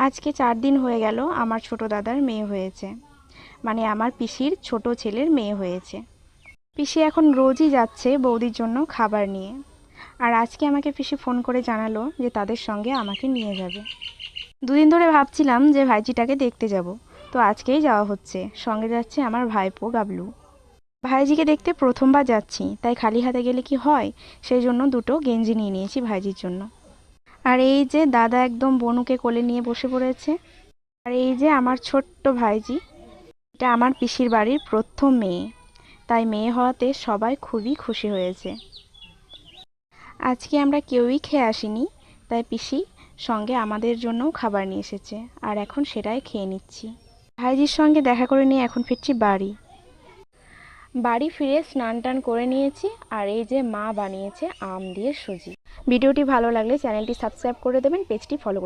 আজকে 4 দিন হয়ে গেল আমার ছোট দাদার মেয়ে হয়েছে, মানে আমার পিসির ছোট ছেলের মেয়ে হয়েছে। পিসি এখন রোজই যাচ্ছে বৌদির জন্য খাবার নিয়ে, আর আজকে আমাকে পিসি ফোন করে জানালো যে তাদের সঙ্গে আমাকে নিয়ে যাবে। দুদিন ধরে ভাবছিলাম যে ভাইজিটাকে দেখতে যাব, তো আজকেই যাওয়া হচ্ছে। সঙ্গে যাচ্ছে আমার ভাইপো গাবলু। ভাইজিকে দেখতে প্রথমবার যাচ্ছি, তাই খালি হাতে গেলে কি হয়, সেই জন্য দুটো গেঞ্জি নিয়ে নিয়েছি ভাইজির জন্য। আর এই যে দাদা একদম বনুকে কোলে নিয়ে বসে পড়েছে। আর এই যে আমার ছোট্ট ভাইজি, এটা আমার পিসির বাড়ির প্রথম মেয়ে, তাই মেয়ে হওয়াতে সবাই খুবই খুশি হয়েছে। আজকে আমরা কেউই খেয়ে আসিনি, তাই পিসি সঙ্গে আমাদের জন্যও খাবার নিয়ে এসেছে, আর এখন সেটাই খেয়ে নিচ্ছি। ভাইজির সঙ্গে দেখা করে নিয়ে এখন ফিরছি বাড়ি। বাড়ি ফিরে স্নান টান করে নিয়েছি, আর এই যে মা বানিয়েছে আম দিয়ে সুজি। ভিডিওটি ভালো লাগলে চ্যানেলটি সাবস্ক্রাইব করে দেবেন, পেজটি ফলো করে